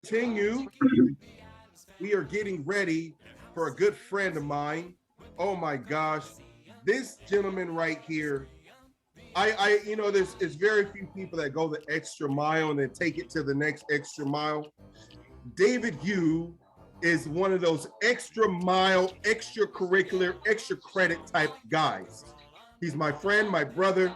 continue, we are getting ready for a good friend of mine. Oh my gosh, this gentleman right here. There's very few people that go the extra mile and then take it to the next extra mile. David Yu is one of those extra mile, extracurricular, extra credit type guys. He's my friend, my brother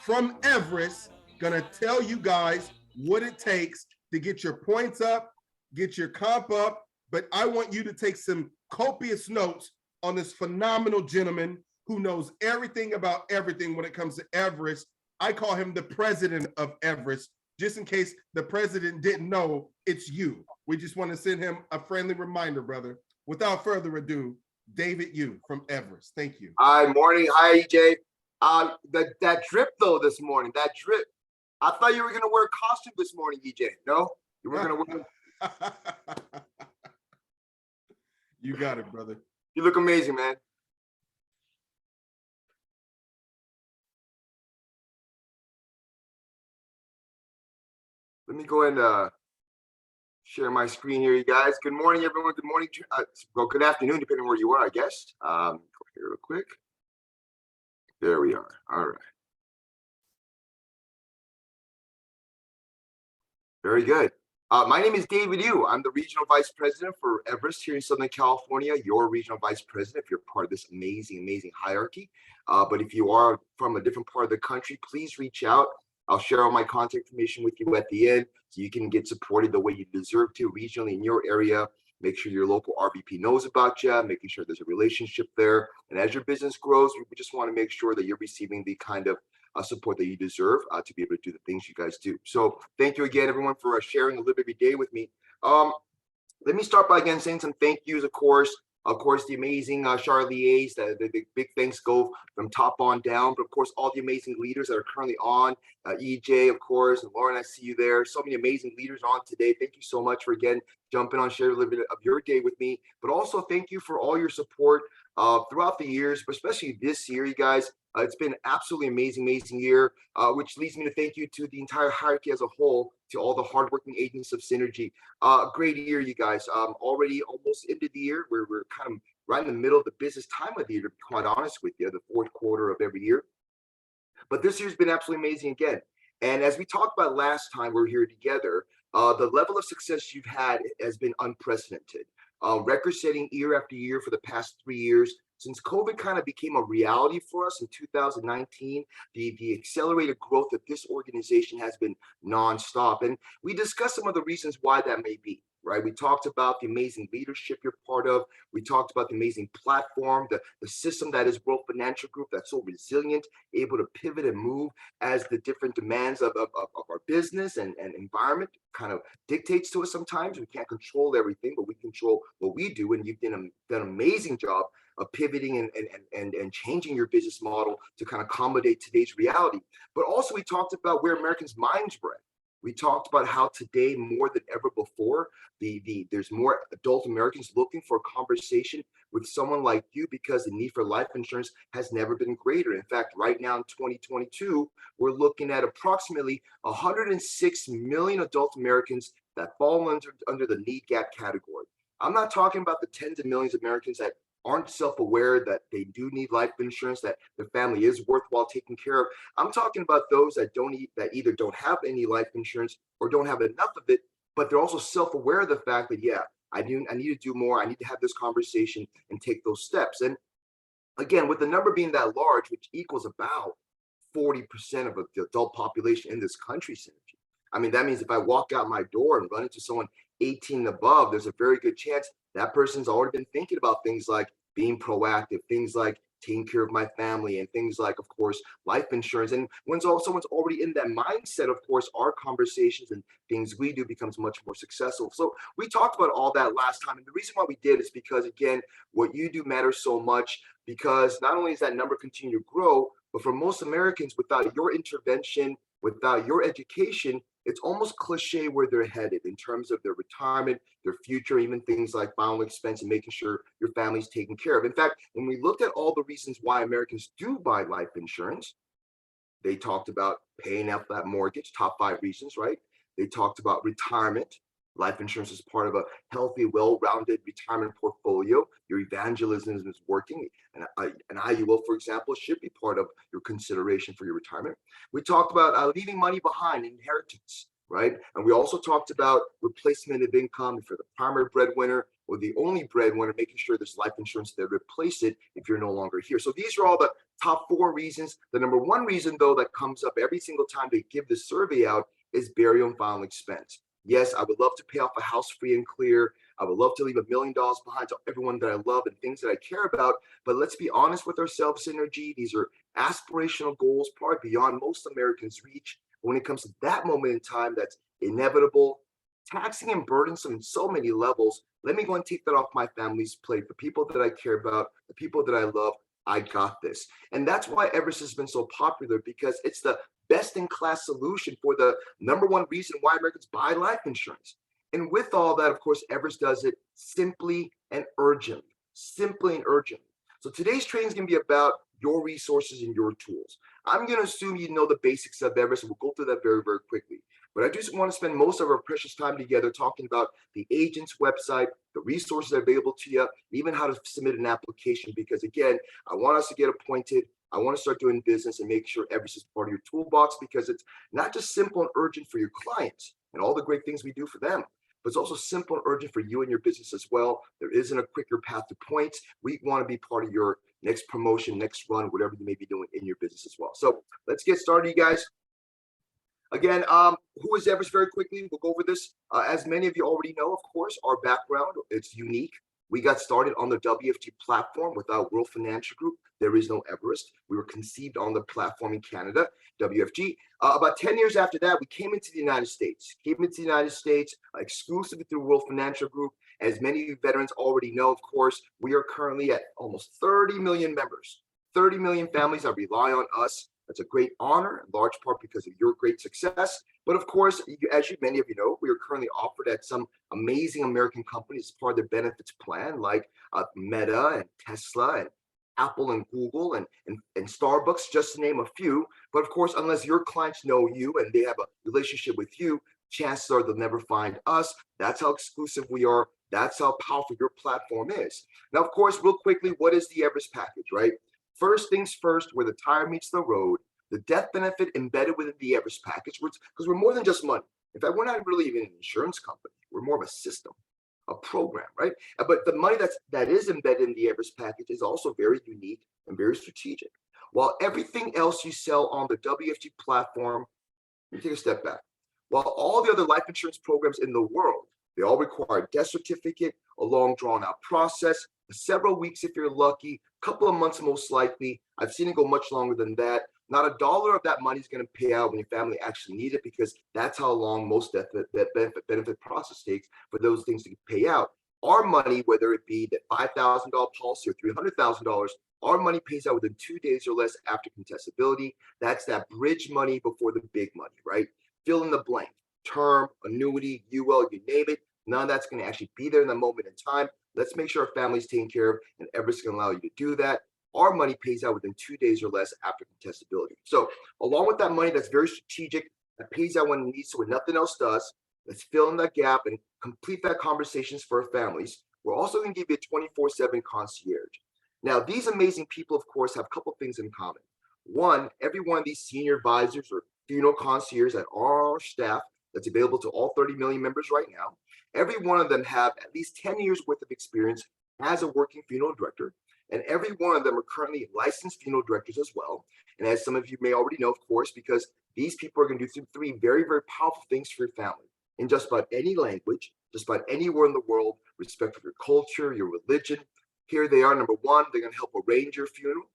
from Everest, gonna tell you guys what it takes to get your points up, get your comp up. But I want you to take some copious notes on this phenomenal gentleman who knows everything about everything when it comes to Everest. I call him the president of Everest, just in case the president didn't know it's you. We just want to send him a friendly reminder, brother. Without further ado, David Yu from Everest. Thank you. Hi, morning. Hi, EJ. That drip though this morning, that drip. I thought you were gonna wear a costume this morning, EJ. No, you were gonna wear. You got it, brother. You look amazing, man. Let me go ahead and share my screen here, you guys. Good morning, everyone. Good morning. Well, good afternoon, depending on where you are, I guess. Go here real quick. There we are. All right. Very good. My name is David Yu. I'm the Regional Vice President for Everest here in Southern California, your Regional Vice President if you're part of this amazing hierarchy. But if you are from a different part of the country, please reach out. I'll share all my contact information with you at the end so you can get supported the way you deserve to regionally in your area. Make sure your local RVP knows about you, making sure there's a relationship there. And as your business grows, we just want to make sure that you're receiving the kind of support that you deserve to be able to do the things you guys do. So thank you again, everyone, for sharing a little bit of your day with me. Let me start by again saying some thank yous, of course. Of course, the amazing Charliers, the big thanks go from top on down. But of course, all the amazing leaders that are currently on, EJ, of course, and Lauren, I see you there. So many amazing leaders on today. Thank you so much for, again, jumping on, sharing a little bit of your day with me. But also thank you for all your support throughout the years, but especially this year, you guys. It's been an absolutely amazing year, which leads me to thank you to the entire hierarchy as a whole, to all the hardworking agents of Synergy. Great year, you guys. Already almost ended the year. We're kind of right in the middle of the busiest time of the year, to be quite honest with you, the fourth quarter of every year. But this year's been absolutely amazing again. And as we talked about last time we were here together, the level of success you've had has been unprecedented. Record-setting year after year for the past 3 years. Since COVID kind of became a reality for us in 2019, the accelerated growth of this organization has been nonstop. And we discussed some of the reasons why that may be, right? We talked about the amazing leadership you're part of. We talked about the amazing platform, the system that is World Financial Group that's so resilient, able to pivot and move as the different demands of our business and environment kind of dictates to us sometimes. We can't control everything, but we control what we do. And you've done an amazing job of pivoting and changing your business model to kind of accommodate today's reality. But also we talked about where Americans' minds were at. We talked about how today, more than ever before, there's more adult Americans looking for a conversation with someone like you because the need for life insurance has never been greater. In fact, right now in 2022, we're looking at approximately 106 million adult Americans that fall under the need gap category. I'm not talking about the tens of millions of Americans that aren't self-aware that they do need life insurance, that their family is worthwhile taking care of. I'm talking about those that either don't have any life insurance or don't have enough of it, but they're also self-aware of the fact that, yeah, I need to do more. I need to have this conversation and take those steps. And again, with the number being that large, which equals about 40% of the adult population in this country, Synergy. I mean, that means if I walk out my door and run into someone 18 and above, there's a very good chance that person's already been thinking about things like being proactive, things like taking care of my family, and things like, of course, life insurance. And when someone's already in that mindset, of course, our conversations and things we do becomes much more successful. So we talked about all that last time. And the reason why we did is because, again, what you do matters so much, because not only is that number continue to grow, but for most Americans, without your intervention, without your education, it's almost cliche where they're headed in terms of their retirement, their future, even things like final expense and making sure your family's taken care of. In fact, when we looked at all the reasons why Americans do buy life insurance, they talked about paying off that mortgage, top 5 reasons, right? They talked about retirement. Life insurance is part of a healthy, well-rounded retirement portfolio. Your evangelism is working. An IUL, for example, should be part of your consideration for your retirement. We talked about leaving money behind, inheritance, right? And we also talked about replacement of income if you're the primary breadwinner or the only breadwinner, making sure there's life insurance to replace it if you're no longer here. So these are all the top 4 reasons. The number 1 reason, though, that comes up every single time they give the survey out is burial and final expense. Yes, I would love to pay off a house free and clear. I would love to leave $1 million behind to everyone that I love and things that I care about. But let's be honest with ourselves, Synergy. These are aspirational goals, probably beyond most Americans' reach. But when it comes to that moment in time, that's inevitable, taxing and burdensome in so many levels. Let me go and take that off my family's plate. The people that I care about, the people that I love, I got this. And that's why Everest has been so popular, because it's the best in class solution for the number 1 reason why Americans buy life insurance. And with all that, of course, Everest does it simply and urgently, simply and urgently. So today's training is going to be about your resources and your tools. I'm going to assume you know the basics of Everest, and we'll go through that very, very quickly. But I just want to spend most of our precious time together talking about the agent's website, the resources available to you, and even how to submit an application. Because again, I want us to get appointed. I want to start doing business and make sure Everest is part of your toolbox, because it's not just simple and urgent for your clients and all the great things we do for them, but it's also simple and urgent for you and your business as well. There isn't a quicker path to points. We want to be part of your next promotion, next run, whatever you may be doing in your business as well. So let's get started, you guys. Again, who is Everest? Very quickly, we'll go over this. As many of you already know, of course, our background, it's unique. We got started on the WFG platform. Without World Financial Group, there is no Everest. We were conceived on the platform in Canada, WFG. About 10 years after that, we came into the United States, exclusively through World Financial Group. As many of you veterans already know, of course, we are currently at almost 30 million members, 30 million families that rely on us. That's a great honor, in large part because of your great success. But of course, as many of you know, we are currently offered at some amazing American companies as part of their benefits plan, like Meta and Tesla and Apple and Google and Starbucks, just to name a few. But of course, unless your clients know you and they have a relationship with you, chances are they'll never find us. That's how exclusive we are. That's how powerful your platform is. Now, of course, real quickly, what is the Everest package, right? First things first, where the tire meets the road, the death benefit embedded within the Everest package, because we're more than just money. In fact, we're not really even an insurance company. We're more of a system, a program, right? But the money that is embedded in the Everest package is also very unique and very strategic. While everything else you sell on the WFG platform, let me take a step back. While all the other life insurance programs in the world, they all require a death certificate, a long drawn out process, several weeks if you're lucky, a couple of months most likely. I've seen it go much longer than that. Not a dollar of that money is going to pay out when your family actually needs it, because that's how long most benefit process takes for those things to pay out. Our money, whether it be that $5,000 policy or $300,000, our money pays out within 2 days or less after contestability. That's that bridge money before the big money, right? Fill in the blank. Term, annuity, UL, you name it. None of that's going to actually be there in the moment in time. Let's make sure our family's taken care of, and Everest can allow you to do that. Our money pays out within 2 days or less after contestability. So along with that money that's very strategic, that pays out when it needs to, when nothing else does, let's fill in that gap and complete that conversations for our families. We're also going to give you a 24/7 concierge. Now, these amazing people, of course, have a couple things in common. One, every one of these senior advisors or funeral concierges that are our staff, that's available to all 30 million members right now, every one of them have at least 10 years worth of experience as a working funeral director. And every one of them are currently licensed funeral directors as well. And as some of you may already know, of course, because these people are going to do 3 very, very powerful things for your family in just about any language, just about anywhere in the world, respect for your culture, your religion. Here they are. Number one, they're going to help arrange your funeral,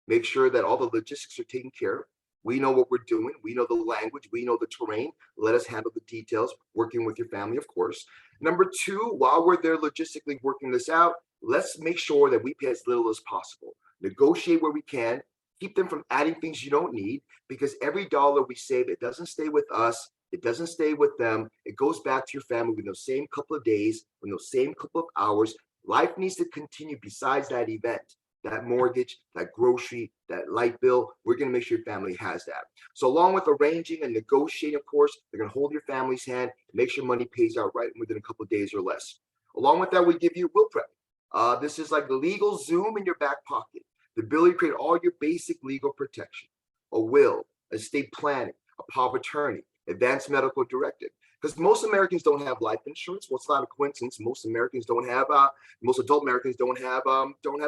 make sure that all the logistics are taken care of. We know what we're doing. We know the language. We know the terrain. Let us handle the details, working with your family, of course. Number two, while we're there logistically working this out, let's make sure that we pay as little as possible. Negotiate where we can. Keep them from adding things you don't need, because every dollar we save, it doesn't stay with us. It doesn't stay with them. It goes back to your family within those same couple of days, in those same couple of hours. Life needs to continue besides that event. that mortgage, that grocery, that light bill. We're going to make sure your family has that. So along with arranging and negotiating, of course, they're going to hold your family's hand, make sure money pays out right within a couple of days or less. Along with that, we give you will prep. This is like the legal Zoom in your back pocket, the ability to create all your basic legal protection, a will, estate planning, a power of attorney, advanced medical directive. Because most Americans don't have life insurance. Well, it's not a coincidence. Most Americans don't have. Most adult Americans don't have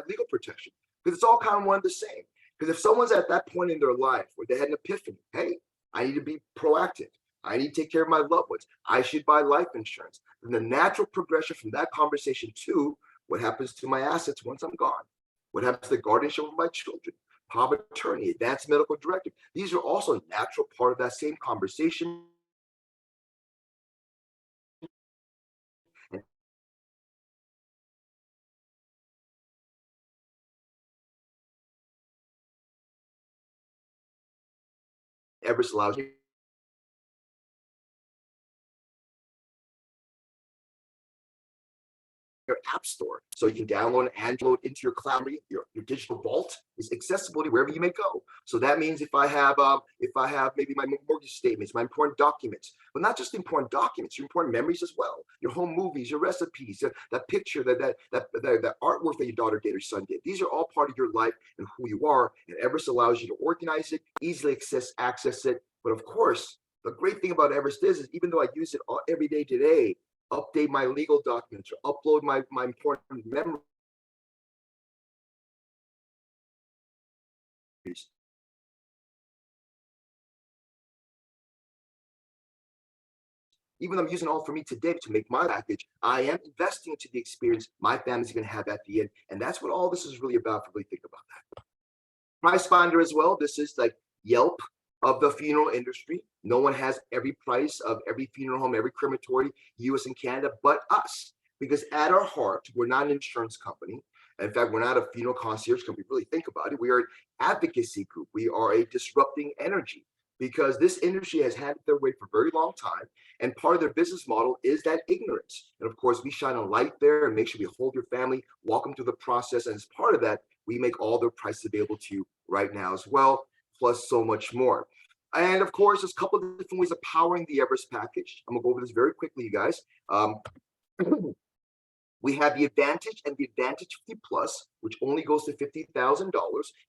legal protection, because it's all kind of one the same. Because if someone's at that point in their life where they had an epiphany, hey, I need to be proactive. I need to take care of my loved ones. I should buy life insurance. Then the natural progression from that conversation to what happens to my assets once I'm gone, what happens to the guardianship of my children, power of attorney, advanced medical directive. These are also a natural part of that same conversation. Everest allows you your app store. So you can download and download into your cloud. Your digital vault is accessible to wherever you may go. So that means if I have maybe my mortgage statements, my important documents, but not just important documents, your important memories as well. Your home movies, your recipes, that picture, that artwork that your daughter did or son did. These are all part of your life and who you are. And Everest allows you to organize it, easily access it. But of course, the great thing about Everest is even though I use it every day today, update my legal documents or upload my important memories. Even though I'm using all for me today to make my package, I am investing into the experience my family's going to have at the end. And that's what all this is really about, if you really think about that. Price Finder as well. This is like Yelp of the funeral industry. No one has every price of every funeral home, every crematory, US and Canada, but us. Because at our heart, we're not an insurance company. In fact, we're not a funeral concierge company. Really think about it. We are an advocacy group. We are a disrupting energy, because this industry has had their way for a very long time. And part of their business model is that ignorance. And of course, we shine a light there and make sure we hold your family, walk them through the process. And as part of that, we make all their prices available to you right now as well, plus so much more. And of course, there's a couple of different ways of powering the Everest package. I'm gonna go over this very quickly, you guys. We have the Advantage and the Advantage 50 Plus, which only goes to $50,000.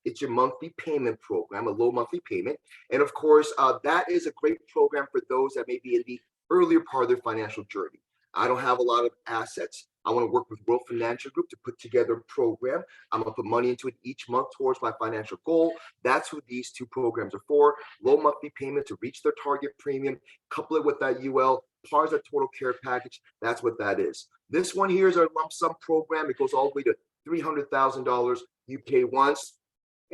It's your monthly payment program, a low monthly payment. And of course, that is a great program for those that may be in the earlier part of their financial journey. I don't have a lot of assets. I want to work with World Financial Group to put together a program. I'm going to put money into it each month towards my financial goal. That's what these two programs are for. Low monthly payment to reach their target premium, couple it with that UL, part of the total care package. That's what that is. This one here is our lump sum program. It goes all the way to $300,000. You pay once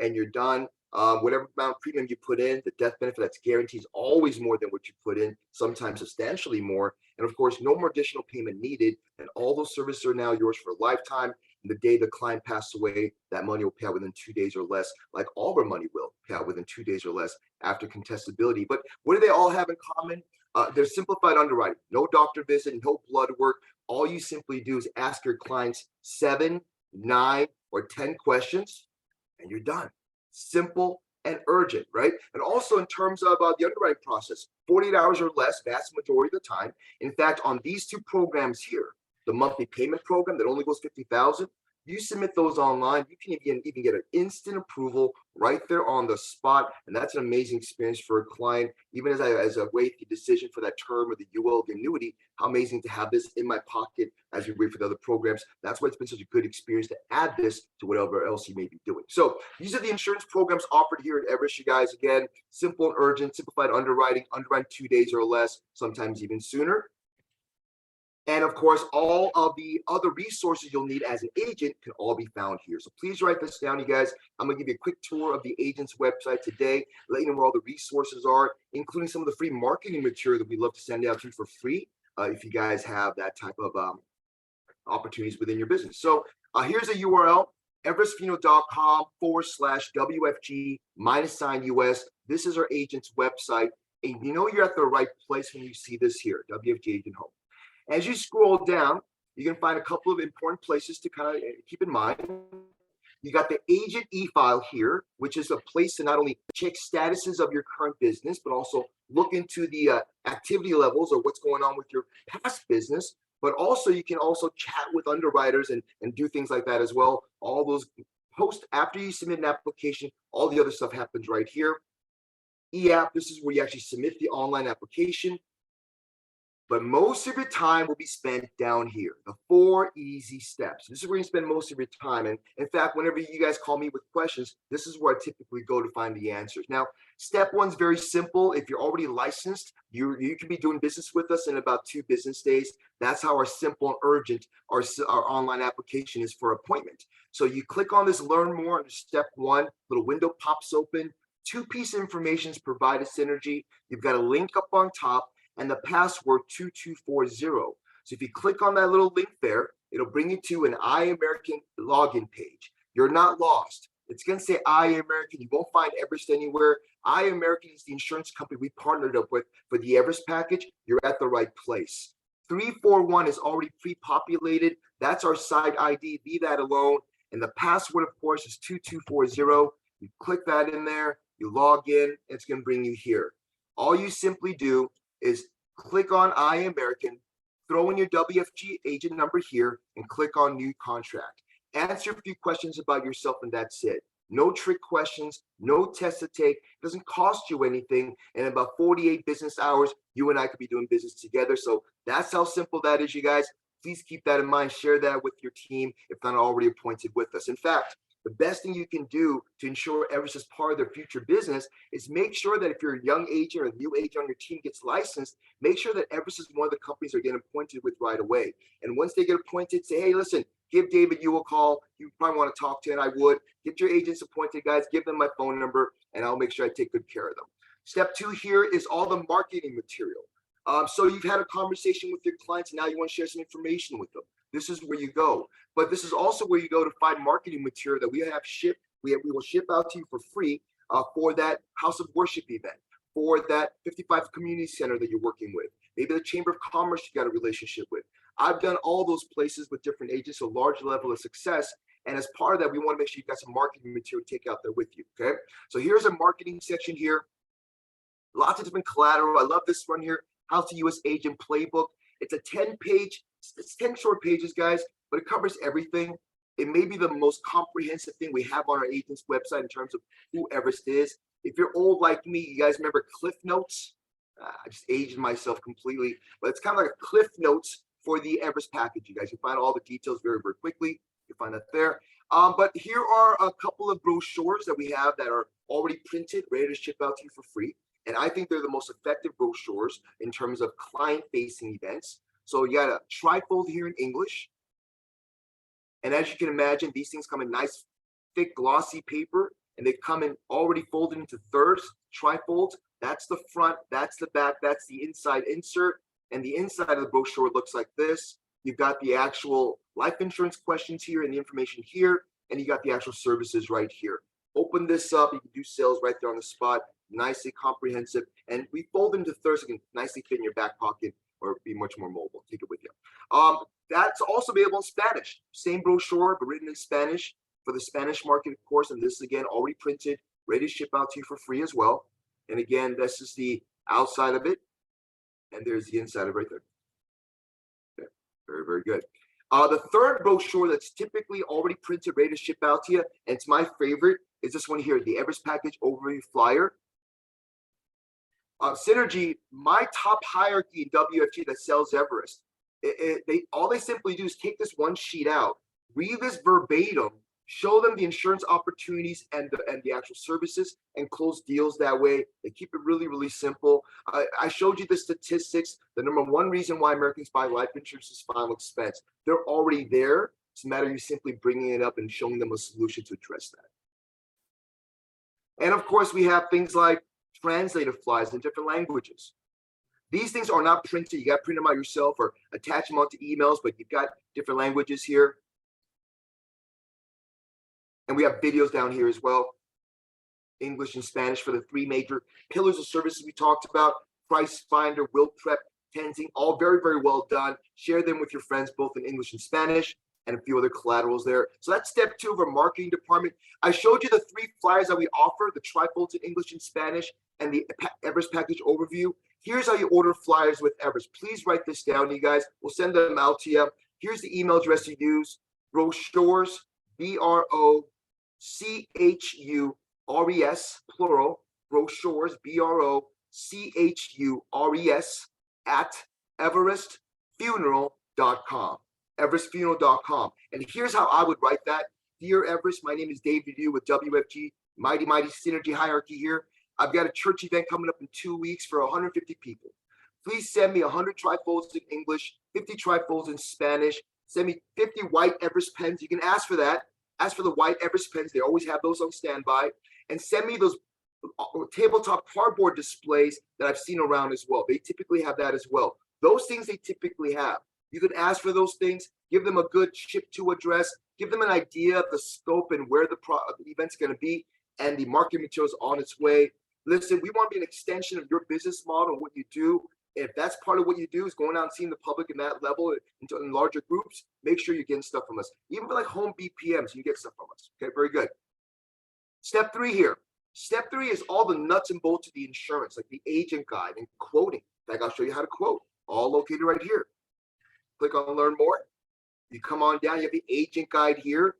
and you're done. Whatever amount of premium you put in, the death benefit that's guaranteed is always more than what you put in, sometimes substantially more. And of course, no more additional payment needed. And all those services are now yours for a lifetime. And the day the client passes away, that money will pay out within 2 days or less, like all our money will pay out within 2 days or less after contestability. But what do they all have in common? They're simplified underwriting, no doctor visit, no blood work. All you simply do is ask your clients 7, 9, or 10 questions, and you're done. Simple and urgent, right? And also in terms of the underwriting process, 48 hours or less, vast majority of the time. In fact, on these two programs here, the monthly payment program that only goes 50,000, you submit those online, you can even get an instant approval right there on the spot. And that's an amazing experience for a client, even as I wait the decision for that term or the UL, the annuity. How amazing to have this in my pocket as we wait for the other programs. That's why it's been such a good experience to add this to whatever else you may be doing. So these are the insurance programs offered here at Everest, you guys. Again, simple and urgent, simplified underwriting 2 days or less, sometimes even sooner. And of course, all of the other resources you'll need as an agent can all be found here. So please write this down, you guys. I'm gonna give you a quick tour of the agent's website today, let you know where all the resources are, including some of the free marketing material that we love to send out to you for free if you guys have that type of opportunities within your business. So here's a URL, everestfuneral.com/WFG-US. This is our agent's website. And you know you're at the right place when you see this here, WFG Agent Home. As you scroll down, you can find a couple of important places to kind of keep in mind. You got the agent e-file here, which is a place to not only check statuses of your current business, but also look into the activity levels or what's going on with your past business. But also you can also chat with underwriters and do things like that as well. All those post after you submit an application, all the other stuff happens right here. E-app, this is where you actually submit the online application. But most of your time will be spent down here, the 4 easy steps. This is where you spend most of your time. And in fact, whenever you guys call me with questions, this is where I typically go to find the answers. Now, step 1 is very simple. If you're already licensed, you can be doing business with us in about 2 business days. That's how our simple and urgent, our online application is for appointment. So you click on this learn more under step 1, little window pops open, 2 pieces of information is provided synergy. You've got a link up on top and the password 2240. So if you click on that little link there, it'll bring you to an iAmerican login page. You're not lost. It's going to say iAmerican. You won't find Everest anywhere. iAmerican is the insurance company we partnered up with for the Everest package. You're at the right place. 341 is already pre-populated. That's our site ID. Leave that alone. And the password, of course, is 2240. You click that in there. You log in. It's going to bring you here. All you simply do is click on iAmerican, throw in your WFG agent number here, and click on new contract. Answer a few questions about yourself, and that's it. No trick questions, no test to take. It doesn't cost you anything. And in about 48 business hours, you and I could be doing business together. So that's how simple that is, you guys. Please keep that in mind. Share that with your team if not already appointed with us. In fact, the best thing you can do to ensure Everest is part of their future business is make sure that if you're a young agent or a new agent on your team gets licensed, make sure that Everest is one of the companies they're getting appointed with right away. And once they get appointed, say, hey, listen, give David you a call. You probably want to talk to, and I would. Get your agents appointed, guys. Give them my phone number, and I'll make sure I take good care of them. Step 2 here is all the marketing material. So you've had a conversation with your clients, and now you want to share some information with them. This is where you go. But this is also where you go to find marketing material that we have shipped. We will ship out to you for free for that House of Worship event, for that 55 community center that you're working with, maybe the Chamber of Commerce you got a relationship with. I've done all those places with different agents, a large level of success. And as part of that, we want to make sure you've got some marketing material to take out there with you. Okay. So here's a marketing section here. Lots of different collateral. I love this one here. House of US Agent Playbook. It's a 10-page, it's 10 short pages, guys, but it covers everything. It may be the most comprehensive thing we have on our agent's website in terms of who Everest is. If you're old like me, you guys remember Cliff Notes? I just aged myself completely, but it's kind of like a Cliff Notes for the Everest package. You guys can find all the details very, very quickly. You can find that there. But here are a couple of brochures that we have that are already printed, ready to ship out to you for free. And I think they're the most effective brochures in terms of client-facing events. So you got a trifold here in English. And as you can imagine, these things come in nice, thick, glossy paper, and they come in already folded into thirds, trifolds. That's the front, that's the back, that's the inside insert. And the inside of the brochure looks like this. You've got the actual life insurance questions here and the information here, and you got the actual services right here. Open this up, you can do sales right there on the spot. Nicely comprehensive, and we fold into thirds so it can nicely fit in your back pocket or be much more mobile. Take it with you. That's also available in Spanish. Same brochure, but written in Spanish for the Spanish market, of course. And this is again already printed, ready to ship out to you for free as well. And again, this is the outside of it, and there's the inside of it right there. Okay. Very, very good. The third brochure that's typically already printed, ready to ship out to you, and it's my favorite, is this one here, the Everest Package Overview Flyer. Synergy, my top hierarchy in WFG that sells Everest, all they simply do is take this one sheet out, read this verbatim, show them the insurance opportunities and the actual services, and close deals that way. They keep it really, really simple. I showed you the statistics. The number one reason why Americans buy life insurance is final expense. They're already there. It's a matter of you simply bringing it up and showing them a solution to address that. And of course, we have things like translated flyers in different languages. These things are not printed. You got to print them out yourself or attach them onto emails, but you've got different languages here. And we have videos down here as well. English and Spanish for the 3 major pillars of services we talked about. Price Finder, Will Prep, Tenzing, all very, very well done. Share them with your friends, both in English and Spanish. and a few other collaterals there. So that's step 2 of our marketing department. I showed you the 3 flyers that we offer, the trifolds in English and Spanish, and the Everest package overview. Here's how you order flyers with Everest. Please write this down, you guys. We'll send them out to you. Here's the email address you use: brochures, BROCHURES, plural, brochures, BROCHURES, at everestfuneral.com. everestfuneral.com. And here's how I would write that. Dear Everest, my name is David Yu with WFG, Mighty Synergy Hierarchy here. I've got a church event coming up in 2 weeks for 150 people. Please send me 100 trifolds in English, 50 trifolds in Spanish. Send me 50 white Everest pens. You can ask for that. Ask for the white Everest pens. They always have those on standby. And send me those tabletop cardboard displays that I've seen around as well. They typically have that as well. Those things they typically have. You can ask for those things, give them a good ship to address, give them an idea of the scope and where the event's going to be, and the marketing materials on its way. Listen, we want to be an extension of your business model and what you do. If that's part of what you do is going out and seeing the public in that level in larger groups, make sure you're getting stuff from us. Even for like home BPMs, you get stuff from us. Okay, very good. Step 3 here. Step 3 is all the nuts and bolts of the insurance, like the agent guide and quoting. In fact, I'll show you how to quote, all located right here. Click on learn more. You come on down, you have the agent guide here,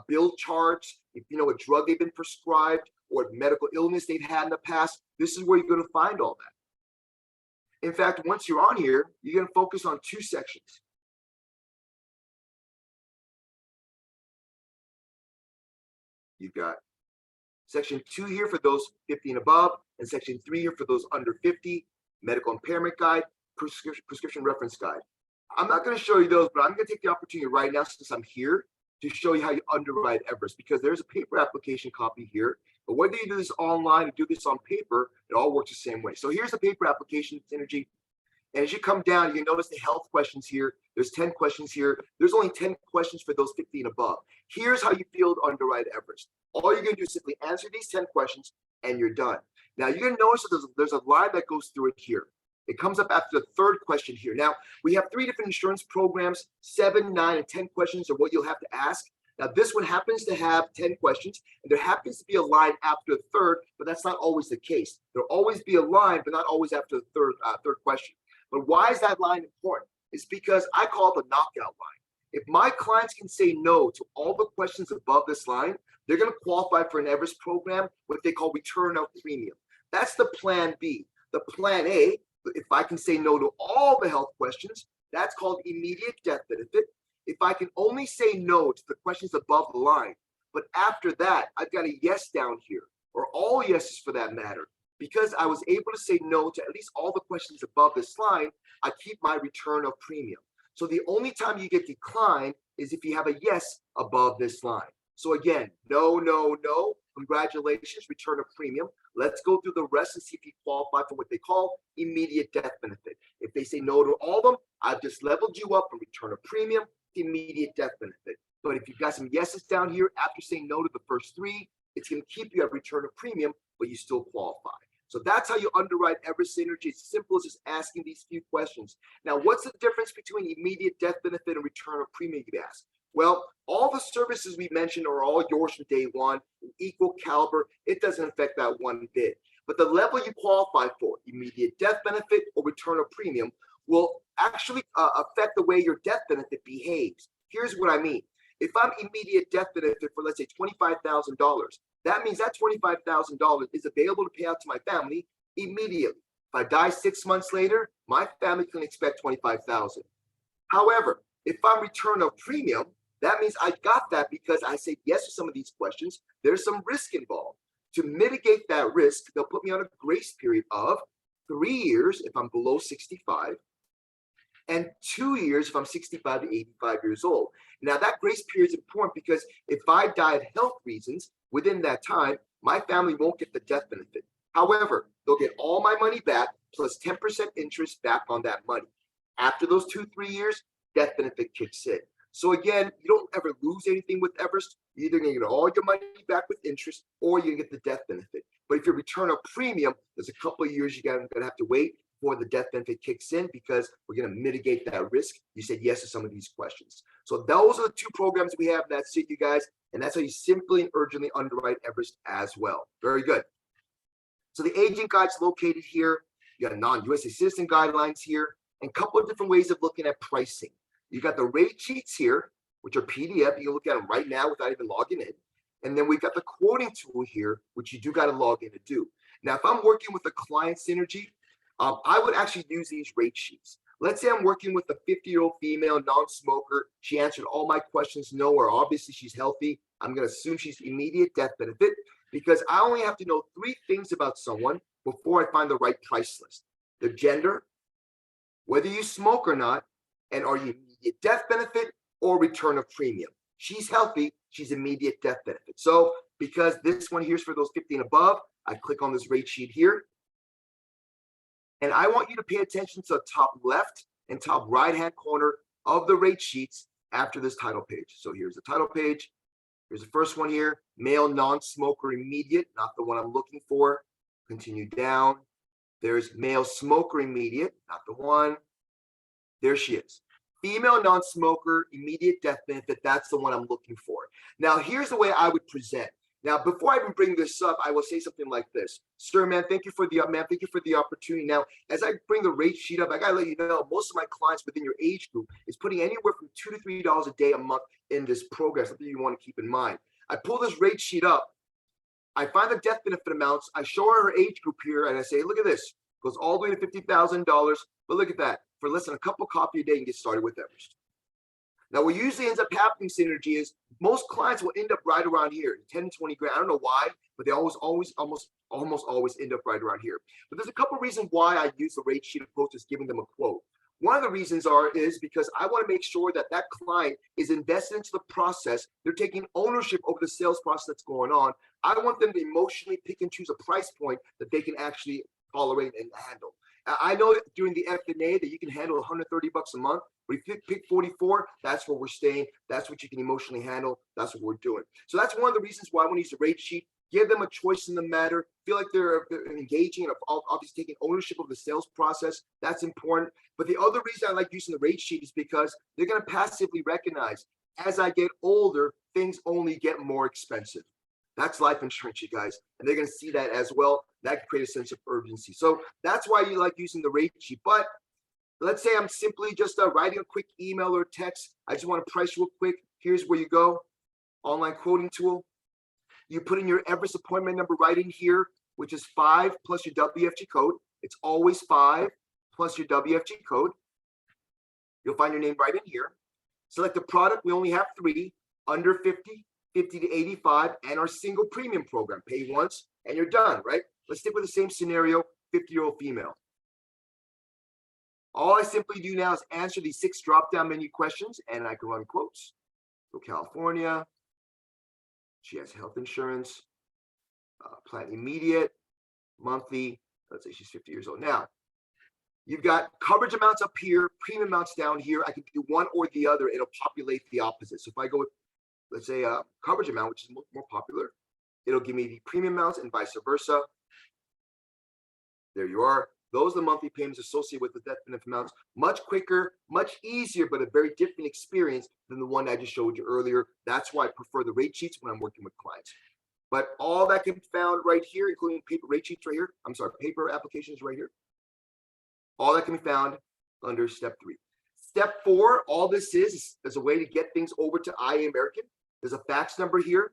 bill charts, if you know what drug they've been prescribed or medical illness they've had in the past. This is where you're going to find all that. In fact, once you're on here, you're going to focus on 2 sections. You've got section 2 here for those 50 and above, and section 3 here for those under 50, medical impairment guide, prescription reference guide. I'm not going to show you those, but I'm going to take the opportunity right now, since I'm here, to show you how you underwrite Everest, because there's a paper application copy here. But whether you do this online or do this on paper, it all works the same way. So here's the paper application, Synergy. And as you come down, you can notice the health questions here. There's 10 questions here. There's only 10 questions for those 50 and above. Here's how you field underwrite Everest. All you're going to do is simply answer these 10 questions, and you're done. Now, you're going to notice that there's a line that goes through it here. It comes up after the 3rd question here. Now, we have 3 different insurance programs. 7, 9, and 10 questions are what you'll have to ask. Now, this one happens to have 10 questions, and there happens to be a line after the 3rd, but that's not always the case. There'll always be a line, but not always after the third question. But why is that line important? It's because I call it the knockout line. If my clients can say no to all the questions above this line, they're going to qualify for an Everest program, what they call return of premium. That's the plan B. The plan A, if I can say no to all the health questions, that's called immediate death benefit. If I can only say no to the questions above the line, but after that, I've got a yes down here, or all yeses for that matter, because I was able to say no to at least all the questions above this line, I keep my return of premium. So the only time you get declined is if you have a yes above this line. So again, no, no, no, congratulations, return of premium. Let's go through the rest and see if you qualify for what they call immediate death benefit. If they say no to all of them, I've just leveled you up from return of premium to immediate death benefit. But if you've got some yeses down here after saying no to the first 3, it's going to keep you at return of premium, but you still qualify. So that's how you underwrite Everest Synergy. It's simple as just asking these few questions. Now, what's the difference between immediate death benefit and return of premium, you ask? Well, all the services we mentioned are all yours from day one, equal caliber. It doesn't affect that one bit. But the level you qualify for, immediate death benefit or return of premium, will actually affect the way your death benefit behaves. Here's what I mean. If I'm immediate death benefit for, let's say, $25,000, that means that $25,000 is available to pay out to my family immediately. If I die 6 months later, my family can expect $25,000. However, if I'm return of premium, that means I got that because I said yes to some of these questions. There's some risk involved. To mitigate that risk, they'll put me on a grace period of 3 years if I'm below 65, and 2 years if I'm 65 to 85 years old. Now, that grace period is important because if I die of health reasons within that time, my family won't get the death benefit. However, they'll get all my money back plus 10% interest back on that money. After those 2-3 years, death benefit kicks in. So again, you don't ever lose anything with Everest. You're either going to get all your money back with interest or you get the death benefit. But if you return a premium, there's a couple of years you're going to have to wait before the death benefit kicks in, because we're going to mitigate that risk. You said yes to some of these questions. So those are the two programs we have. That's it, you guys. And that's how you simply and urgently underwrite Everest as well. Very good. So the agent guide's located here. You got non-USA citizen guidelines here, and a couple of different ways of looking at pricing. You got the rate sheets here, which are PDF. You can look at them right now without even logging in. And then we've got the quoting tool here, which you do got to log in to do. Now, if I'm working with a client synergy, I would actually use these rate sheets. Let's say I'm working with a 50-year-old female non-smoker. She answered all my questions, no, or obviously she's healthy. I'm going to assume she's immediate death benefit, because I only have to know 3 things about someone before I find the right price list: their gender, whether you smoke or not, and are you immediate death benefit or return of premium. She's healthy, she's immediate death benefit. So because this one here's for those 50 and above, I click on this rate sheet here. And I want you to pay attention to the top left and top right-hand corner of the rate sheets after this title page. So here's the title page. Here's the first one here: male non-smoker immediate, not the one I'm looking for. Continue down. There's male smoker immediate, not the one. There she is. Female non-smoker immediate death benefit, that's the one I'm looking for. Now, here's the way I would present. Now, before I even bring this up, I will say something like this: sir, man, thank you for the opportunity. Now, as I bring the rate sheet up, I gotta let you know, most of my clients within your age group is putting anywhere from $2 to $3 a day a month in this program. Something you want to keep in mind. I pull this rate sheet up, I find the death benefit amounts, I show her age group here, and I say, look at this. Goes all the way to $50,000, but look at that. For less than a cup of coffee a day, you can get started with Everest. Now, what usually ends up happening, Synergy, is most clients will end up right around here, 10 to 20 grand. I don't know why, but they almost always end up right around here. But there's a couple of reasons why I use the rate sheet approach as giving them a quote. One of the reasons is because I want to make sure that that client is invested into the process. They're taking ownership over the sales process that's going on. I want them to emotionally pick and choose a price point that they can actually tolerate and handle. I know that during the F&A that you can handle 130 bucks a month. But if you pick 44, that's where we're staying. That's what you can emotionally handle. That's what we're doing. So that's one of the reasons why I want to use the rate sheet. Give them a choice in the matter. Feel like they're engaging and obviously taking ownership of the sales process. That's important. But the other reason I like using the rate sheet is because they're going to passively recognize, as I get older, things only get more expensive. That's life insurance, you guys. And they're going to see that as well. That can create a sense of urgency. So that's why you like using the rate sheet. But let's say I'm simply just writing a quick email or text. I just want to price real quick. Here's where you go. Online quoting tool. You put in your Everest appointment number right in here, which is 5 plus your WFG code. It's always 5 plus your WFG code. You'll find your name right in here. Select the product. We only have 3: under 50, 50 to 85, and our single premium program. Pay once and you're done, right? Let's stick with the same scenario, 50-year-old female. All I simply do now is answer these 6 drop-down menu questions, and I can run quotes. So California, she has health insurance, plan immediate, monthly. Let's say she's 50 years old. Now, you've got coverage amounts up here, premium amounts down here. I can do one or the other. It'll populate the opposite. So if I go with, let's say, coverage amount, which is more popular, it'll give me the premium amounts and vice versa. There you are. Those are the monthly payments associated with the death benefit amounts. Much quicker, much easier, but a very different experience than the one I just showed you earlier. That's why I prefer the rate sheets when I'm working with clients. But all that can be found right here, including paper rate sheets right here. I'm sorry, paper applications right here. All that can be found under step 3. Step 4, all this is a way to get things over to IA American. There's a fax number here,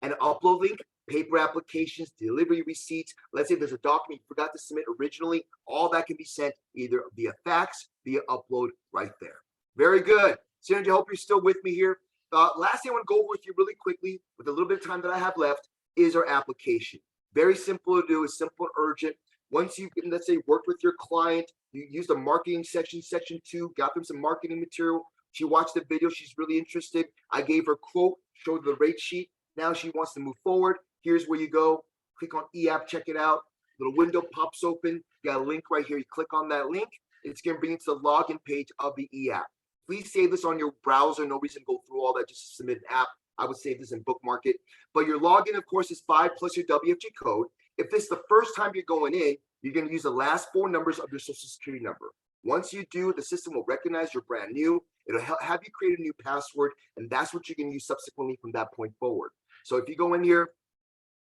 an upload link, paper applications, delivery receipts. Let's say there's a document you forgot to submit originally. All that can be sent either via fax, via upload right there. Very good. Synergy, I hope you're still with me here. Last thing I want to go over with you really quickly, with a little bit of time that I have left, is our application. Very simple to do. It's simple and urgent. Once you, let's say, worked with your client, you use the marketing section, section 2, got them some marketing material. She watched the video. She's really interested. I gave her a quote, showed the rate sheet. Now she wants to move forward. Here's where you go. Click on eApp, check it out. Little window pops open. You got a link right here. You click on that link. It's going to bring you to the login page of the eApp. Please save this on your browser. No reason to go through all that just to submit an app. I would save this and bookmark it. But your login, of course, is 5 plus your WFG code. If this is the first time you're going in, you're going to use the last 4 numbers of your social security number. Once you do, the system will recognize you're brand new. It'll have you create a new password, and that's what you can use subsequently from that point forward. So if you go in here,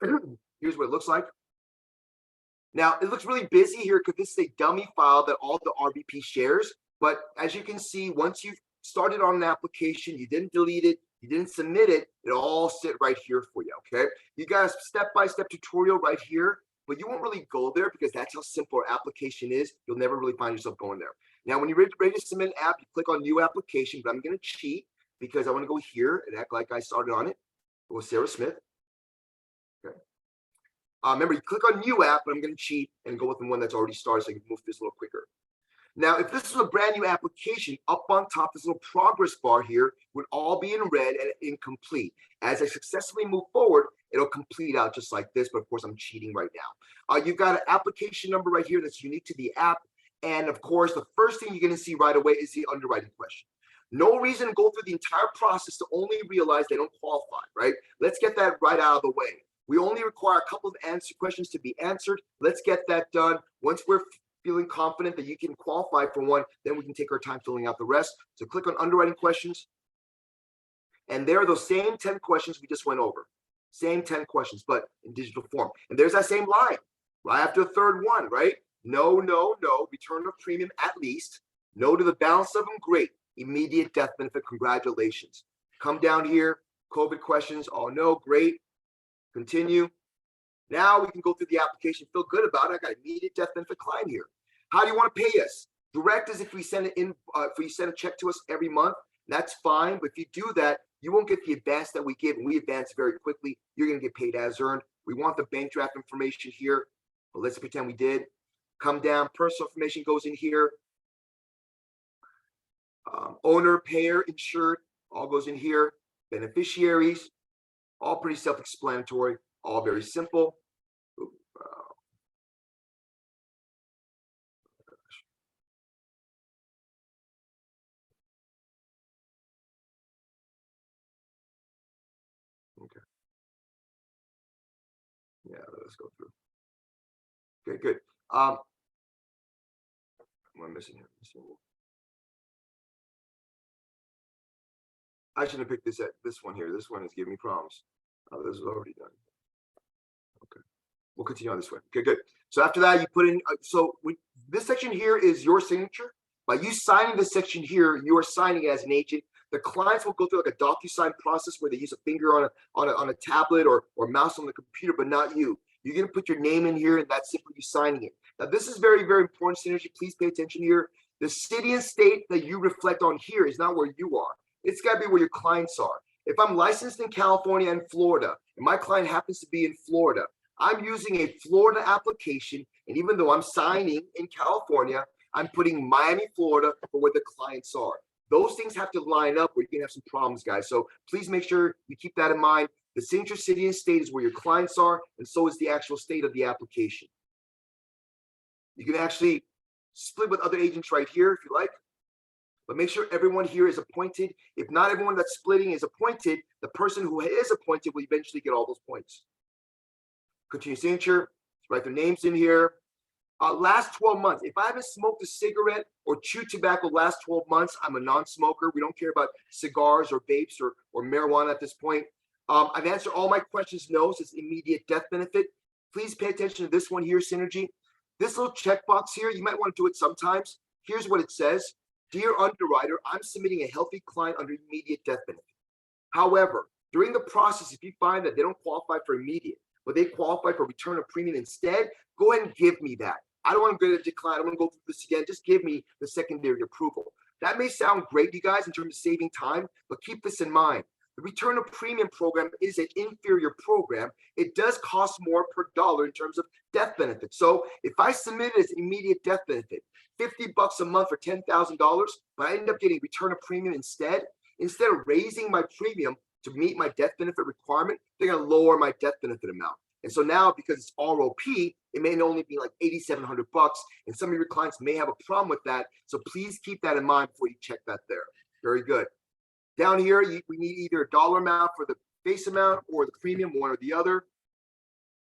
here's what it looks like. Now, it looks really busy here because this is a dummy file that all the RBP shares. But as you can see, once you've started on an application, you didn't delete it, you didn't submit it, it'll all sit right here for you, okay? You got a step-by-step tutorial right here, but you won't really go there because that's how simple our application is. You'll never really find yourself going there. Now, when you're ready to submit an app, you click on New Application, but I'm going to cheat because I want to go here and act like I started on it. Go with Sarah Smith. Okay. Remember, you click on New App, but I'm going to cheat and go with the one that's already started so I can move this a little quicker. Now, if this is a brand new application, up on top, this little progress bar here would all be in red and incomplete. As I successfully move forward, it'll complete out just like this, but of course I'm cheating right now. You've got an application number right here that's unique to the app. And of course, the first thing you're gonna see right away is the underwriting question. No reason to go through the entire process to only realize they don't qualify, right? Let's get that right out of the way. We only require a couple of questions to be answered. Let's get that done. Once we're feeling confident that you can qualify for one, then we can take our time filling out the rest. So click on underwriting questions. And there are those same 10 questions we just went over. Same 10 questions, but in digital form. And there's that same line right after the third one, right? No, no, no, return of premium at least. No to the balance of them, great. Immediate death benefit, congratulations. Come down here, COVID questions, oh no, great. Continue. Now we can go through the application, feel good about it. I got immediate death benefit client here. How do you want to pay us? Direct is if we send it in, if we send a check to us every month, that's fine. But if you do that, you won't get the advance that we give, and we advance very quickly. You're going to get paid as earned. We want the bank draft information here, but let's pretend we did. Come down, personal information goes in here. Owner, payer, insured, all goes in here. Beneficiaries, all pretty self-explanatory, all very simple. Okay. Yeah, let's go through. Okay, good. What am I missing here? I should have picked this one here. This one is giving me problems. This is already done. Okay, we'll continue on this way. Okay, good. So after that, you put in. This section here is your signature. By you signing this section here, you are signing as an agent. The clients will go through like a DocuSign process where they use a finger on a tablet or mouse on the computer, but not you. You're going to put your name in here, and that's simply you signing it. Now, this is very, very important, Synergy. Please pay attention here. The city and state that you reflect on here is not where you are. It's got to be where your clients are. If I'm licensed in California and Florida, and my client happens to be in Florida, I'm using a Florida application, and even though I'm signing in California, I'm putting Miami, Florida for where the clients are. Those things have to line up or you can have some problems, guys. So please make sure you keep that in mind. The signature city and state is where your clients are, and so is the actual state of the application. You can actually split with other agents right here if you like, but make sure everyone here is appointed. If not everyone that's splitting is appointed, the person who is appointed will eventually get all those points. Continue signature, write their names in here. Last 12 months, if I haven't smoked a cigarette or chewed tobacco last 12 months, I'm a non-smoker. We don't care about cigars or vapes or marijuana at this point. I've answered all my questions no, so it's immediate death benefit. Please pay attention to this one here, Synergy. This little checkbox here, you might want to do it sometimes. Here's what it says. Dear underwriter, I'm submitting a healthy client under immediate death benefit. However, during the process, if you find that they don't qualify for immediate, but they qualify for return of premium instead, go ahead and give me that. I don't want to go to decline. I don't want to go through this again. Just give me the secondary approval. That may sound great, you guys, in terms of saving time, but keep this in mind. The return of premium program is an inferior program. It does cost more per dollar in terms of death benefit. So if I submit it as immediate death benefit, $50 a month for $10,000, but I end up getting return of premium instead of raising my premium to meet my death benefit requirement, they're going to lower my death benefit amount. And so now, because it's ROP, it may only be like $8,700, and some of your clients may have a problem with that. So please keep that in mind before you check that there. Very good. Down here, we need either a dollar amount for the base amount or the premium, one or the other.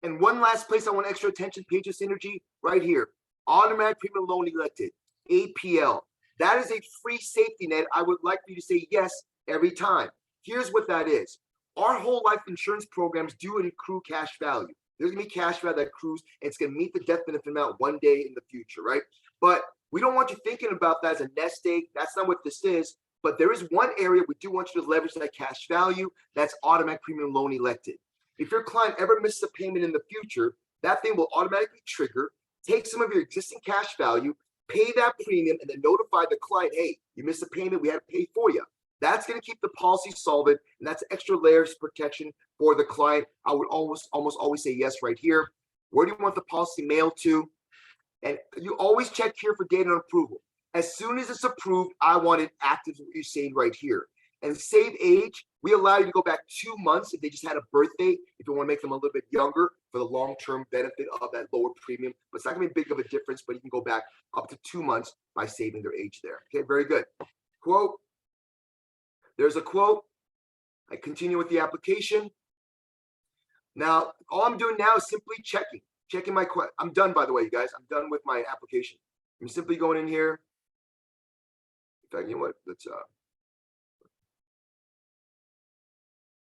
And one last place I want extra attention, page of synergy, right here. Automatic premium loan elected, APL. That is a free safety net. I would like for you to say yes every time. Here's what that is. Our whole life insurance programs do accrue cash value. There's gonna be cash value that accrues, and it's gonna meet the death benefit amount one day in the future, right? But we don't want you thinking about that as a nest egg. That's not what this is. But there is one area we do want you to leverage that cash value. That's automatic premium loan elected. If your client ever misses a payment in the future, that thing will automatically trigger, take some of your existing cash value, pay that premium, and then notify the client, hey, you missed a payment, we had to pay for you. That's going to keep the policy solvent, and that's extra layers of protection for the client. I would almost always say yes right here. Where do you want the policy mailed to? And you always check here for date on approval. As soon as it's approved, I want it active, what you're saying right here. And save age, we allow you to go back 2 months if they just had a birthday, if you want to make them a little bit younger for the long-term benefit of that lower premium. But it's not going to be big of a difference, but you can go back up to 2 months by saving their age there. Okay, very good. Quote. There's a quote. I continue with the application. Now, all I'm doing now is simply checking my question. I'm done, by the way, you guys. I'm done with my application. I'm simply going in here. In fact, you know what? Let's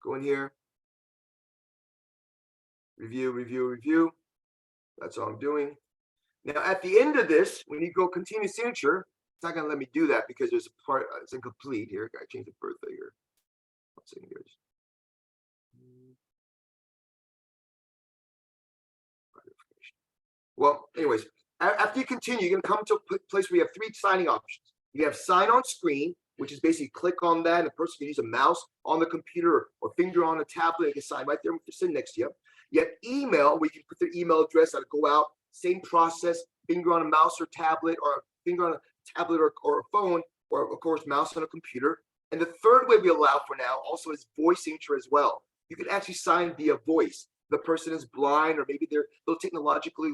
go in here. Review. That's all I'm doing. Now, at the end of this, when you go continue signature, it's not going to let me do that because there's a part, it's incomplete here. I changed the birthday here. One second, guys. Well, anyways, after you continue, you're going to come to a place where you have 3 signing options. You have sign on screen, which is basically click on that, and the person can use a mouse on the computer or finger on a tablet. They can sign right there, sitting next to you. You have email, where you can put their email address, that'll go out. Same process, finger on a mouse or tablet, or finger on a tablet or a phone, or of course, mouse on a computer. And the third way we allow for now also is voice signature as well. You can actually sign via voice. The person is blind, or maybe they're a little technologically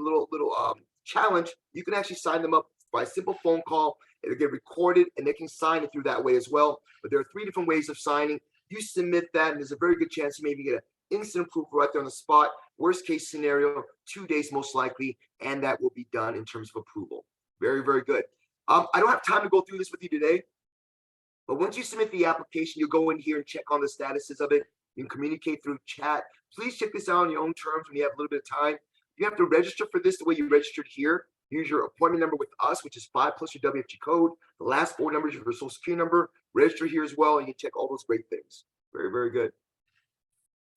challenged. You can actually sign them up by a simple phone call. It'll get recorded, and they can sign it through that way as well. But there are 3 different ways of signing. You submit that, and there's a very good chance you maybe get an instant approval right there on the spot. Worst case scenario, 2 days most likely, and that will be done in terms of approval. Very, very good. I don't have time to go through this with you today, but once you submit the application, you go in here and check on the statuses of it. You can communicate through chat. Please check this out on your own terms when you have a little bit of time. You have to register for this the way you registered here. Use your appointment number with us, which is 5 plus your WFG code. The last 4 numbers of your social security number. Register here as well, and you can check all those great things. Very, very good.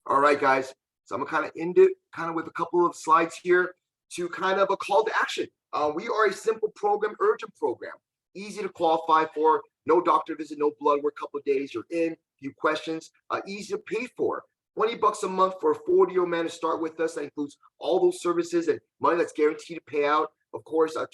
All right, guys. So I'm gonna kind of end it with a couple of slides here to kind of a call to action. We are a simple program, urgent program, easy to qualify for. No doctor visit, no blood work, couple of days, you're in. Few questions, easy to pay for. $20 a month for a 40-year-old man to start with us. That includes all those services and money that's guaranteed to pay out. Of course, $23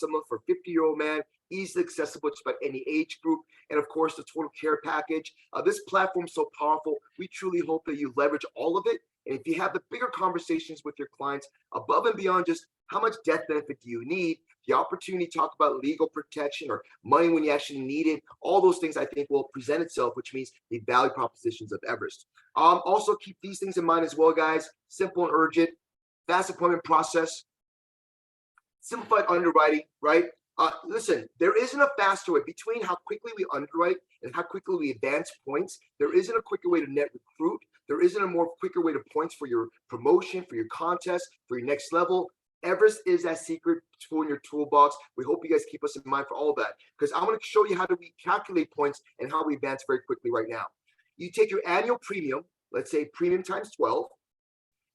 a month for a 50-year-old man, easily accessible to about any age group. And of course, the total care package. This platform is so powerful. We truly hope that you leverage all of it. And if you have the bigger conversations with your clients above and beyond just how much death benefit do you need, the opportunity to talk about legal protection or money when you actually need it, all those things I think will present itself, which means the value propositions of Everest. Also keep these things in mind as well, guys. Simple and urgent, fast appointment process, simplified underwriting, right? Listen, there isn't a faster way between how quickly we underwrite and how quickly we advance points. There isn't a quicker way to net recruit. There isn't a more quicker way to points for your promotion, for your contest, for your next level. Everest is that secret tool in your toolbox. We hope you guys keep us in mind for all of that, because I'm going to show you how we calculate points and how we advance very quickly right now. You take your annual premium, let's say premium times 12,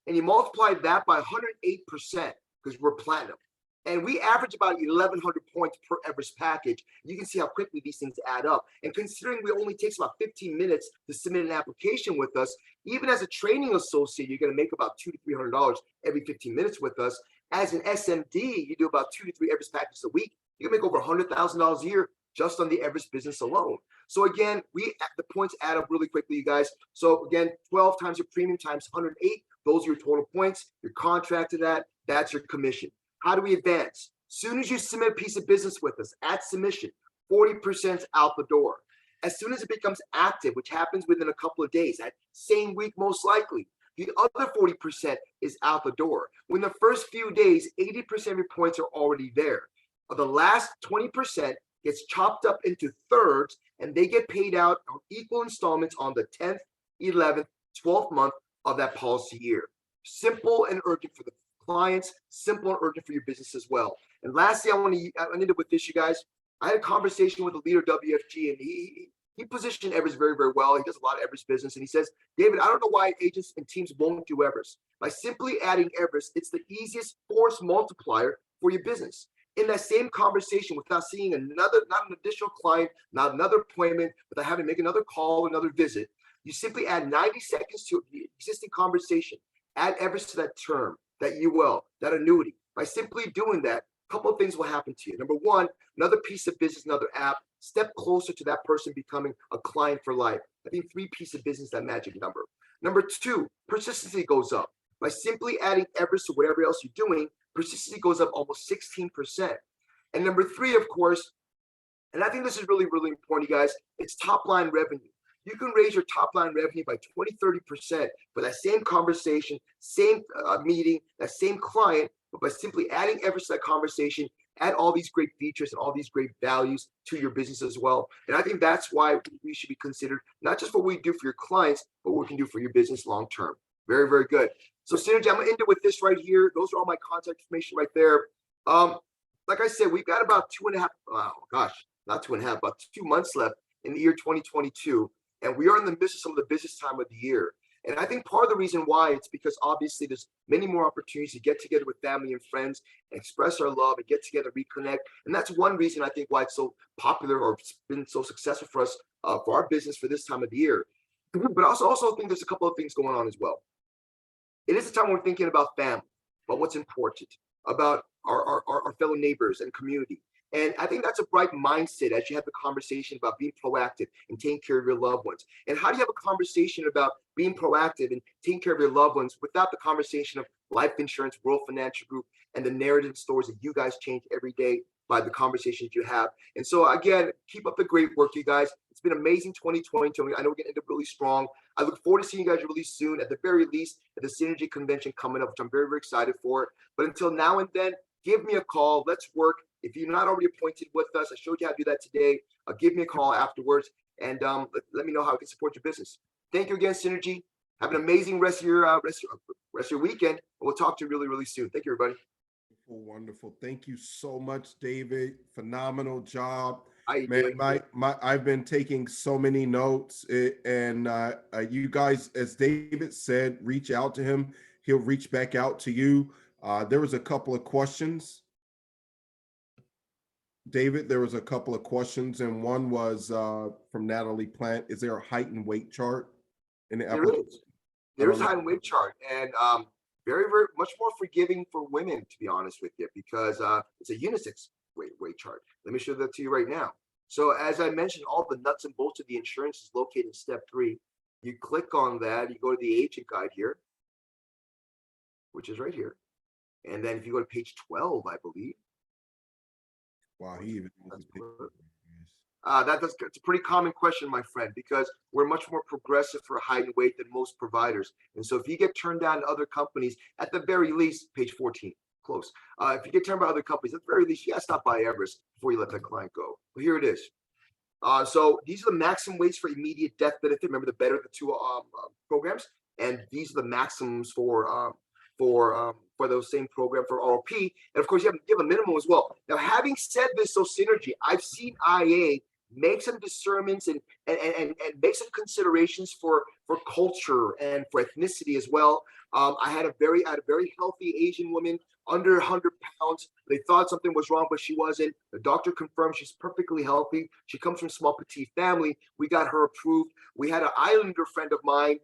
and you multiply that by 108% because we're platinum. And we average about 1,100 points per Everest package. You can see how quickly these things add up. And considering we only takes about 15 minutes to submit an application with us, even as a training associate, you're going to make about $200 to $300 every 15 minutes with us. As an SMD, you do about 2 to 3 Everest packages a week. You can make over $100,000 a year just on the Everest business alone. So again, the points add up really quickly, you guys. So again, 12 times your premium times 108, those are your total points. You're contracted at, that's your commission. How do we advance? Soon as you submit a piece of business with us at submission, 40% out the door. As soon as it becomes active, which happens within a couple of days, that same week most likely, The other 40% is out the door. When the first few days, 80% of your points are already there. The last 20% gets chopped up into thirds, and they get paid out on equal installments on the 10th, 11th, 12th month of that policy year. Simple and urgent for the clients, simple and urgent for your business as well. And lastly, I ended with this, you guys. I had a conversation with the leader of WFG, and he positioned Everest very, very well. He does a lot of Everest business, and he says, David, I don't know why agents and teams won't do Everest. By simply adding Everest, it's the easiest force multiplier for your business. In that same conversation, without seeing not an additional client, not another appointment, without having to make another call, another visit, you simply add 90 seconds to the existing conversation. Add Everest to that term, that UL, that annuity. By simply doing that, a couple of things will happen to you. Number one, another piece of business, another app, step closer to that person becoming a client for life. I think 3 pieces of business, that magic number. Number 2, persistency goes up. By simply adding Everest to whatever else you're doing, persistency goes up almost 16%. And number 3, of course, and I think this is really, really important, you guys, it's top line revenue. You can raise your top line revenue by 20, 30% for that same conversation, same meeting, that same client, but by simply adding Everest to that conversation, add all these great features and all these great values to your business as well. And I think that's why we should be considered, not just what we do for your clients, but what we can do for your business long term. Very, very good. So Synergy, I'm gonna end it with this right here. Those are all my contact information right there. Like I said, we've got about 2.5, oh gosh, not 2.5, about 2 months left in the year 2022. And we are in the midst of some of the busiest time of the year. And I think part of the reason why it's because obviously there's many more opportunities to get together with family and friends, and express our love and get together, reconnect. And that's one reason I think why it's so popular or it's been so successful for us for our business for this time of the year. But I also think there's a couple of things going on as well. It is a time when we're thinking about family, about what's important, about our fellow neighbors and community. And I think that's a bright mindset as you have a conversation about being proactive and taking care of your loved ones. And how do you have a conversation about being proactive and taking care of your loved ones without the conversation of life insurance, World Financial Group, and the narrative stories that you guys change every day by the conversations you have? And so again, keep up the great work, you guys. It's been amazing 2020. I know we're gonna end up really strong. I look forward to seeing you guys really soon, at the very least, at the Synergy Convention coming up, which I'm very, very excited for. But until now and then, give me a call. Let's work. If you're not already appointed with us, I showed you how to do that today. Give me a call afterwards, and let me know how I can support your business. Thank you again, Synergy. Have an amazing rest of your weekend. We'll talk to you really, really soon. Thank you, everybody. Wonderful. Thank you so much, David. Phenomenal job. How you Man, doing? I've been taking so many notes, and you guys, as David said, reach out to him. He'll reach back out to you. There was a couple of questions. David, there was a couple of questions, and one was from Natalie Plant. Is there a height and weight chart in the There application? is. There's a height and weight chart, and very, very much more forgiving for women, to be honest with you, because it's a unisex weight chart. Let me show that to you right now. So as I mentioned, all the nuts and bolts of the insurance is located in step 3. You click on that, you go to the agent guide here, which is right here. And then if you go to page 12, I believe. Wow, he even It's a pretty common question, my friend, because we're much more progressive for height and weight than most providers. And so if you get turned down to other companies, at the very least, page 14, close. If you get turned by other companies, at the very least, you got to stop by Everest before you let that client go. But here it is. So these are the maximum weights for immediate death benefit. Remember, the better the 2 programs, and these are the maximums for those same program for ROP. And of course, you have a minimum as well. Now, having said this, so Synergy, I've seen IA make some discernments and make some considerations for culture and for ethnicity as well. I had a very healthy Asian woman, under 100 pounds. They thought something was wrong, but she wasn't. The doctor confirmed she's perfectly healthy. She comes from a small petite family. We got her approved. We had an Islander friend of mine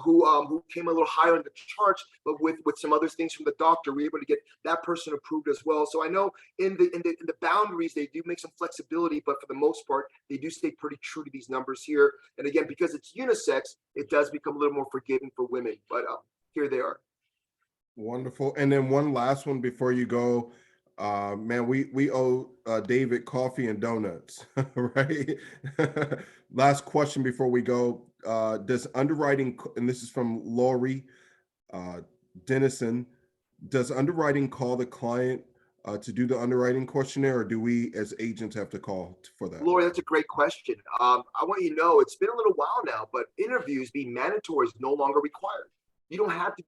who came a little higher in the charts, but with some other things from the doctor, we were able to get that person approved as well. So I know in the boundaries, they do make some flexibility, but for the most part, they do stay pretty true to these numbers here. And again, because it's unisex, it does become a little more forgiving for women, but here they are. Wonderful. And then one last one before you go. Man, we owe David coffee and donuts, right? Last question before we go. Does underwriting, and this is from Lori, Dennison, does underwriting call the client to do the underwriting questionnaire, or do we as agents have to call for that? Lori, that's a great question. I want you to know it's been a little while now, but interviews being mandatory is no longer required. You don't have to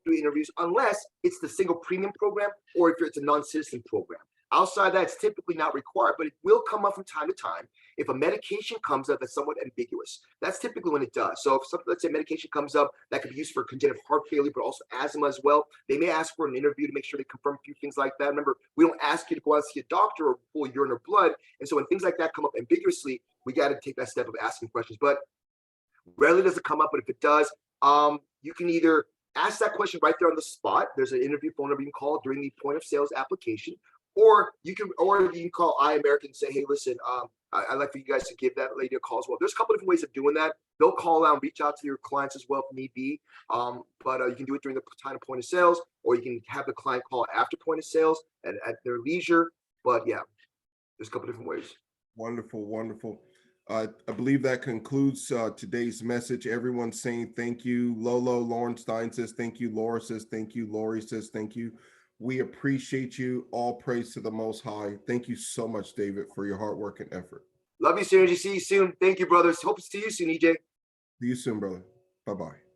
do interviews unless it's the single premium program or if it's a non-citizen program. Outside that, it's typically not required, but it will come up from time to time if a medication comes up that's somewhat ambiguous. That's typically when it does. So if something, let's say medication comes up that could be used for congenital heart failure, but also asthma as well, they may ask for an interview to make sure they confirm a few things like that. Remember, we don't ask you to go out and see a doctor or pull urine or blood. And so when things like that come up ambiguously, we got to take that step of asking questions. But rarely does it come up, but if it does, you can either ask that question right there on the spot. There's an interview phone number you can call during the point of sales application, or you can call iAmerican and say, hey, listen, I'd like for you guys to give that lady a call as well. There's a couple different ways of doing that. They'll call out and reach out to your clients as well if need be. But you can do it during the time of point of sales, or you can have the client call after point of sales at their leisure. But yeah, there's a couple different ways. Wonderful, wonderful. I believe that concludes today's message. Everyone saying thank you. Lolo, Lauren Stein says thank you. Laura says thank you. Lori says thank you. We appreciate you. All praise to the Most High. Thank you so much, David, for your hard work and effort. Love you, Synergy. See you soon. Thank you, brothers. Hope to see you soon, EJ. See you soon, brother. Bye-bye.